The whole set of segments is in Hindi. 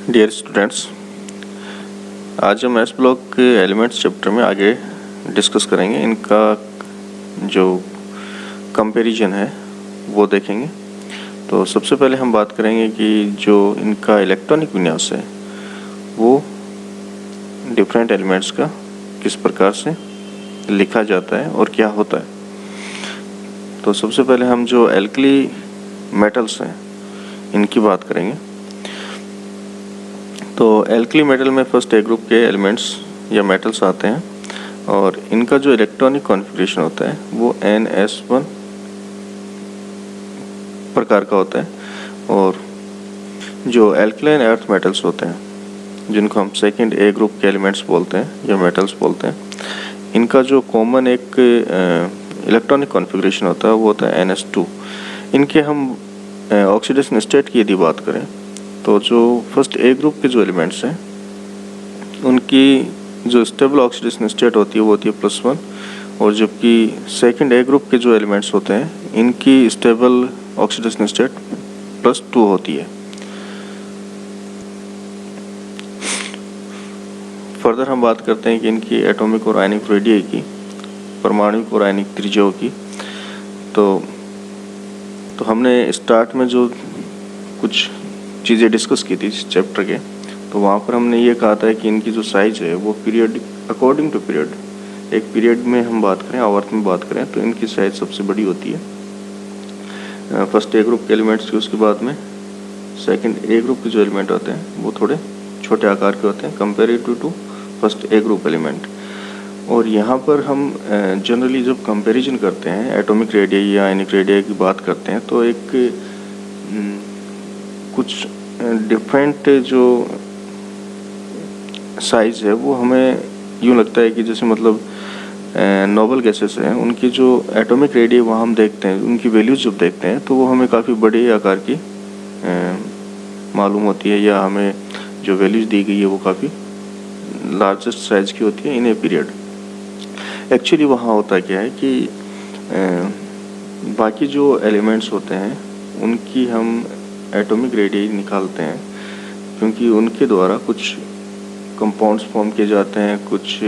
डियर स्टूडेंट्स, आज हम एस ब्लॉक के एलिमेंट्स चैप्टर में आगे डिस्कस करेंगे। इनका जो कंपैरिजन है वो देखेंगे। तो सबसे पहले हम बात करेंगे कि जो इनका इलेक्ट्रॉनिक विन्यास है वो डिफरेंट एलिमेंट्स का किस प्रकार से लिखा जाता है और क्या होता है। तो सबसे पहले हम जो एल्कली मेटल्स हैं इनकी बात करेंगे। तो एल्कली मेटल में फर्स्ट ए ग्रुप के एलिमेंट्स या मेटल्स आते हैं और इनका जो इलेक्ट्रॉनिक कॉन्फ़िगरेशन होता है वो NS1 प्रकार का होता है। और जो एल्कलाइन अर्थ मेटल्स होते हैं जिनको हम सेकंड ए ग्रुप के एलिमेंट्स बोलते हैं या मेटल्स बोलते हैं, इनका जो कॉमन एक इलेक्ट्रॉनिक कॉन्फ़िगरेशन होता है वो होता है NS2। इनके हम ऑक्सीडेशन स्टेट की यदि बात करें तो जो फर्स्ट ए ग्रुप के जो एलिमेंट्स हैं उनकी जो स्टेबल ऑक्सीडेशन स्टेट होती है वो होती है +1, और जबकि सेकंड ए ग्रुप के जो एलिमेंट्स होते हैं इनकी स्टेबल ऑक्सीडेशन स्टेट +2 होती है। फर्दर हम बात करते हैं कि इनकी एटॉमिक और आयनिक रेडियस की, परमाणुक और आयनिक त्रिज्याओं की। तो हमने स्टार्ट में जो कुछ चीज़ें डिस्कस की थी इस चैप्टर के, तो वहाँ पर हमने ये कहा था कि इनकी जो साइज़ है वो पीरियड अकॉर्डिंग टू पीरियड, एक पीरियड में हम बात करें, आवर्त में बात करें तो इनकी साइज़ सबसे बड़ी होती है फर्स्ट ए ग्रुप के एलिमेंट्स की। उसके बाद में सेकंड ए ग्रुप के जो एलिमेंट होते हैं वो थोड़े छोटे आकार के होते हैं comparative to first A group element. और यहाँ पर हम जनरली जब कंपैरिजन करते हैं एटॉमिक रेडियस या आयनिक रेडियस की बात करते हैं तो एक कुछ डिफरेंट जो साइज़ है वो हमें यूँ लगता है कि जैसे मतलब नोबल गैसेस हैं उनकी जो एटॉमिक रेडियस वहाँ हम देखते हैं, उनकी वैल्यूज जब देखते हैं तो वो हमें काफ़ी बड़े आकार की मालूम होती है, या हमें जो वैल्यूज दी गई है वो काफ़ी लार्जेस्ट साइज़ की होती है इन ए पीरियड। एक्चुअली वहाँ होता क्या है कि बाकी जो एलिमेंट्स होते हैं उनकी हम एटॉमिक रेडियस निकालते हैं क्योंकि उनके द्वारा कुछ कंपाउंड्स फॉर्म किए जाते हैं, कुछ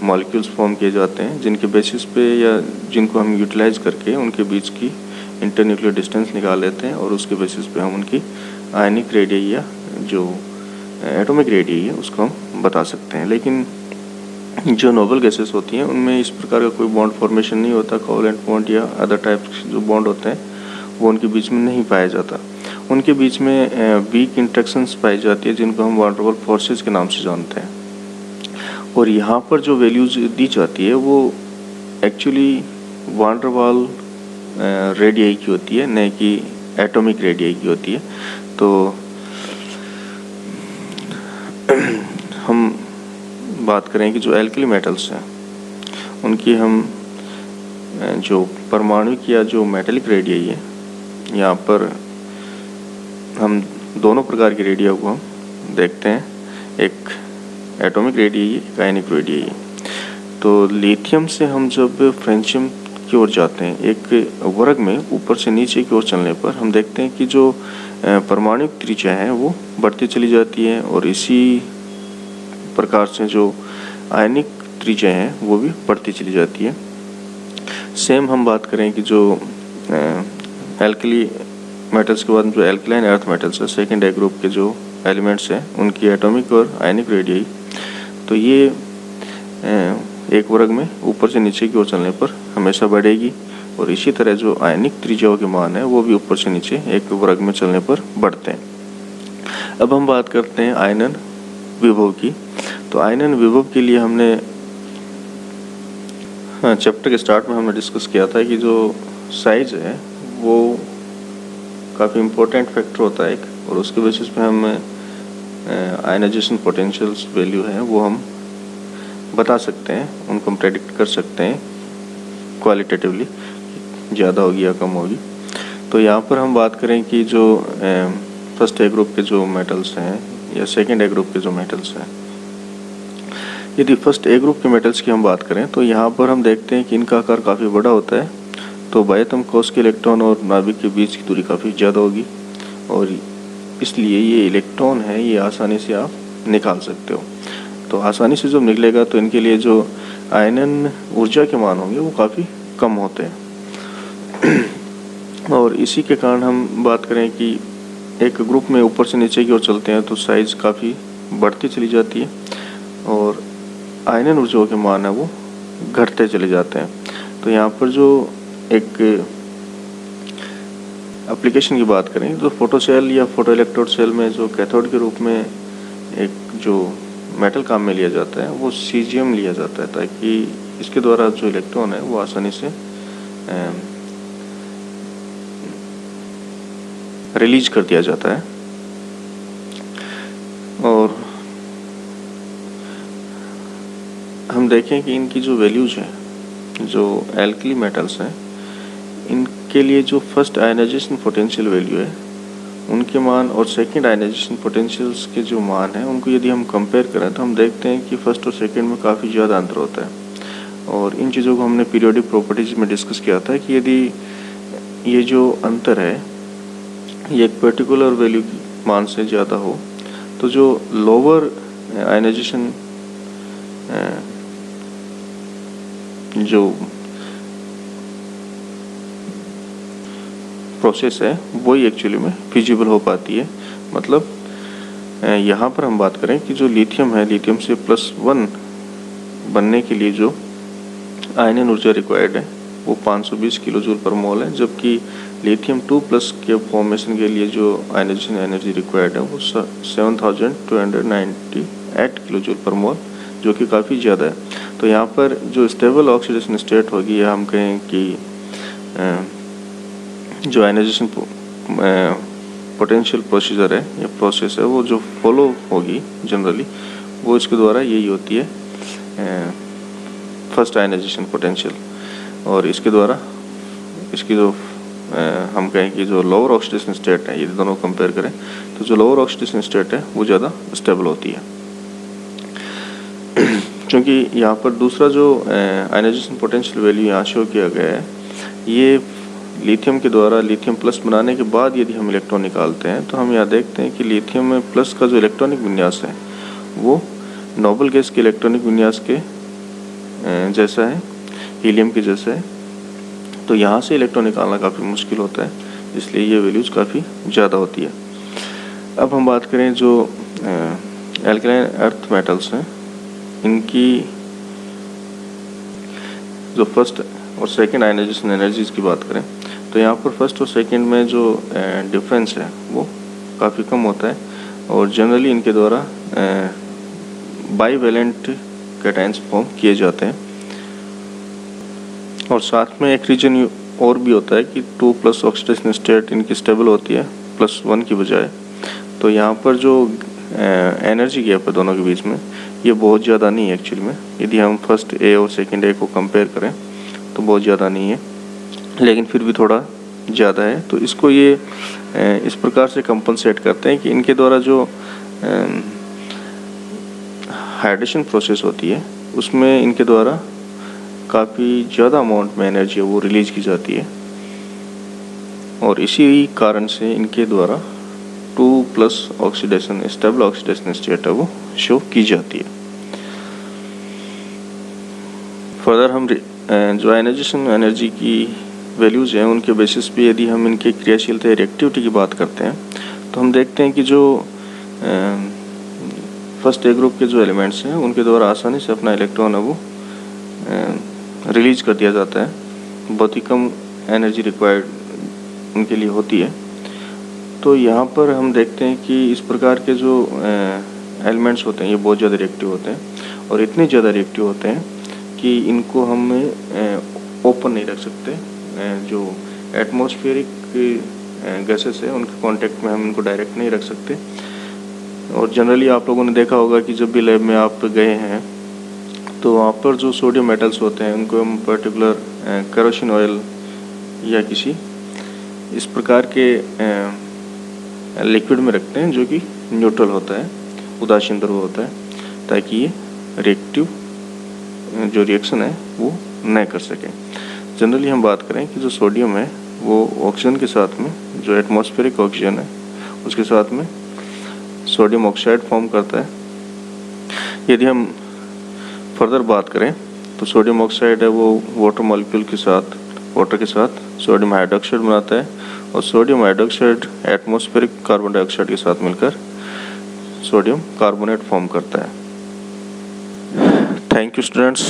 मॉलिक्यूल्स फॉर्म किए जाते हैं जिनके बेसिस पे या जिनको हम यूटिलाइज करके उनके बीच की इंटरन्यूक्लियर डिस्टेंस निकाल लेते हैं और उसके बेसिस पे हम उनकी आयनिक रेडियस या जो एटॉमिक रेडियस है उसको हम बता सकते हैं। लेकिन जो नोबल गैसेस होती हैं उनमें इस प्रकार का कोई बॉन्ड फॉर्मेशन नहीं होता, कोवलेंट बॉन्ड या अदर टाइप्स जो बॉन्ड होते हैं वो उनके बीच में नहीं पाया जाता। उनके बीच में वीक इंट्रैक्शंस पाई जाती है जिनको हम वान डेर वाल्स फोर्सेस के नाम से जानते हैं। और यहाँ पर जो वैल्यूज दी जाती है वो actually van der Waals radius की होती है, न कि एटॉमिक रेडियस की होती है। तो हम बात करें कि जो एल्कली मेटल्स हैं उनकी हम जो परमाणुक या जो मेटेलिक रेडियस है, यहाँ पर हम दोनों प्रकार की रेडियो को हम देखते हैं, एक एटॉमिक रेडियस, एक आयनिक रेडियस। तो लिथियम से हम जब फ्रेंशियम की ओर जाते हैं एक वर्ग में ऊपर से नीचे की ओर चलने पर हम देखते हैं कि जो परमाणुक त्रिज्या है वो बढ़ती चली जाती है और इसी प्रकार से जो आयनिक त्रिज्या है वो भी बढ़ती चली जाती है। सेम हम बात करें कि जो एल्कली मेटल्स के बाद जो एल्कलाइन अर्थ मेटल्स है सेकंड ए ग्रुप के जो एलिमेंट्स हैं उनकी एटॉमिक और आयनिक रेडियस, तो ये एक वर्ग में ऊपर से नीचे की ओर चलने पर हमेशा बढ़ेगी और इसी तरह जो आयनिक त्रिज्याओं के मान है वो भी ऊपर से नीचे एक वर्ग में चलने पर बढ़ते हैं। अब हम बात करते हैं आयनन विभव की। तो आयनन विभव के लिए हमने चैप्टर के स्टार्ट में हमने डिस्कस किया था कि जो साइज है वो काफ़ी इम्पोर्टेंट फैक्टर होता है एक, और उसके बेसिस पे हम आयनाइजेशन पोटेंशियल्स वैल्यू है वो हम बता सकते हैं, उनको हम प्रेडिक्ट कर सकते हैं क्वालिटेटिवली ज़्यादा होगी या कम होगी। तो यहाँ पर हम बात करें कि जो फर्स्ट ए ग्रुप के जो मेटल्स हैं या सेकंड ए ग्रुप के जो मेटल्स हैं, यदि फर्स्ट ए ग्रुप के मेटल्स की हम बात करें तो यहाँ पर हम देखते हैं कि इनका आकार काफ़ी बड़ा होता है। तो बाह्यतम कोश के इलेक्ट्रॉन और नाभिक के बीच की दूरी काफ़ी ज़्यादा होगी और इसलिए ये इलेक्ट्रॉन है, ये आसानी से आप निकाल सकते हो। तो आसानी से जब निकलेगा तो इनके लिए जो आयनन ऊर्जा के मान होंगे वो काफ़ी कम होते हैं। और इसी के कारण हम बात करें कि एक ग्रुप में ऊपर से नीचे की ओर चलते हैं तो साइज़ काफ़ी बढ़ती चली जाती है और आयनन ऊर्जाओं के मान है वो घटते चले जाते हैं। तो यहाँ पर जो एक एप्लीकेशन की बात करें तो फोटो सेल या फोटो इलेक्ट्रोड सेल में जो कैथोड के रूप में एक जो मेटल काम में लिया जाता है वो सीजियम लिया जाता है, ताकि इसके द्वारा जो इलेक्ट्रॉन है वो आसानी से रिलीज कर दिया जाता है। और हम देखें कि इनकी जो वैल्यूज है, जो एल्कली मेटल्स हैं, इनके लिए जो फर्स्ट आयनाइजेशन पोटेंशियल वैल्यू है उनके मान और सेकंड आयनाइजेशन पोटेंशियल्स के जो मान हैं उनको यदि हम कंपेयर करें तो हम देखते हैं कि फर्स्ट और सेकंड में काफ़ी ज़्यादा अंतर होता है। और इन चीज़ों को हमने पीरियोडिक प्रॉपर्टीज में डिस्कस किया था कि यदि ये जो अंतर है ये एक पर्टिकुलर वैल्यू मान से ज़्यादा हो तो जो लोअर आयनाइजेशन जो प्रोसेस है वही एक्चुअली में फिजिबल हो पाती है। मतलब यहाँ पर हम बात करें कि जो लिथियम है, लिथियम से +1 बनने के लिए जो आयनन ऊर्जा रिक्वायर्ड है वो 520 किलो जूल पर मोल है, जबकि लिथियम 2+ के फॉर्मेशन के लिए जो आयनाइजेशन एनर्जी रिक्वायर्ड है वो 7298 किलो जूल पर मोल, जो कि काफ़ी ज़्यादा है। तो यहाँ पर जो स्टेबल ऑक्सीडेशन स्टेट होगी या हम कहें कि जो आयनाइजेशन पोटेंशियल प्रोसीजर है या प्रोसेस है वो जो फॉलो होगी जनरली वो इसके द्वारा यही होती है फर्स्ट आयनाइजेशन पोटेंशियल। और इसके द्वारा इसकी जो हम कहें कि जो लोअर ऑक्सीडेशन स्टेट है, ये दोनों कंपेयर करें तो जो लोअर ऑक्सीडेशन स्टेट है वो ज़्यादा स्टेबल होती है। क्योंकि यहाँ पर दूसरा जो आयनाइजेशन पोटेंशियल वैल्यू यहाँ शो किया गया है, ये लिथियम के द्वारा लिथियम प्लस बनाने के बाद यदि हम इलेक्ट्रॉन निकालते हैं तो हम यहाँ देखते हैं कि लिथियम में प्लस का जो इलेक्ट्रॉनिक विन्यास है वो नोबल गैस के इलेक्ट्रॉनिक विन्यास के जैसा है, हीलियम के जैसा है। तो यहाँ से इलेक्ट्रॉन निकालना काफ़ी मुश्किल होता है, इसलिए ये वैल्यूज़ काफ़ी ज़्यादा होती है। अब हम बात करें जो एल्कलाइन अर्थ मेटल्स हैं, इनकी जो फर्स्ट और सेकंड आयनाइजेशन एनर्जीज़ की बात करें तो यहाँ पर फर्स्ट और सेकंड में जो डिफरेंस है वो काफ़ी कम होता है और जनरली इनके द्वारा बाईवैलेंट कैटायंस फॉर्म किए जाते हैं। और साथ में एक रीजन और भी होता है कि 2+ ऑक्सीडेशन स्टेट इनकी स्टेबल होती है +1 की बजाय। तो यहाँ पर जो एनर्जी गैप है दोनों के बीच में ये बहुत ज़्यादा नहीं है एक्चुअली में। यदि हम फर्स्ट ए और सेकंड ए को कंपेयर करें तो बहुत ज़्यादा नहीं है, लेकिन फिर भी थोड़ा ज़्यादा है। तो इसको ये इस प्रकार से कंपनसेट करते हैं कि इनके द्वारा जो हाइड्रेशन प्रोसेस होती है उसमें इनके द्वारा काफ़ी ज़्यादा अमाउंट में एनर्जी वो रिलीज की जाती है और इसी कारण से इनके द्वारा 2+ ऑक्सीडेशन स्टेबल ऑक्सीडेशन स्टेट है वो शो की जाती है। फर्दर हम जो आयनाइजेशन एनर्जी की वैल्यूज़ हैं उनके बेसिस पे यदि हम इनके क्रियाशीलता रिएक्टिविटी की बात करते हैं तो हम देखते हैं कि जो फर्स्ट ए ग्रुप के जो एलिमेंट्स हैं उनके द्वारा आसानी से अपना इलेक्ट्रॉन है वो रिलीज कर दिया जाता है, बहुत ही कम एनर्जी रिक्वायर्ड उनके लिए होती है। तो यहाँ पर हम देखते हैं कि इस प्रकार के जो एलिमेंट्स होते हैं ये बहुत ज़्यादा रिएक्टिव होते हैं और इतने ज़्यादा रिएक्टिव होते हैं कि इनको हम ओपन नहीं रख सकते। जो एटमॉस्फेरिक गैसेस है उनके कांटेक्ट में हम इनको डायरेक्ट नहीं रख सकते। और जनरली आप लोगों ने देखा होगा कि जब भी लैब में आप गए हैं तो वहाँ पर जो सोडियम मेटल्स होते हैं उनको हम पर्टिकुलर केरोसिन ऑयल या किसी इस प्रकार के लिक्विड में रखते हैं जो कि न्यूट्रल होता है, उदासीन ध्रुव होता है, ताकि ये रिएक्टिव जो रिएक्शन है वो न कर सके। जनरली हम बात करें कि जो सोडियम है वो ऑक्सीजन के साथ में जो एटमॉस्फेरिक ऑक्सीजन है उसके साथ में सोडियम ऑक्साइड फॉर्म करता है। यदि हम फर्दर बात करें तो सोडियम ऑक्साइड है वो वाटर मॉलिक्यूल के साथ, वाटर के साथ सोडियम हाइड्रोक्साइड बनाता है और sodium hydroxide atmospheric carbon dioxide के साथ मिलकर सोडियम कार्बोनेट फॉर्म करता है। Thank you students.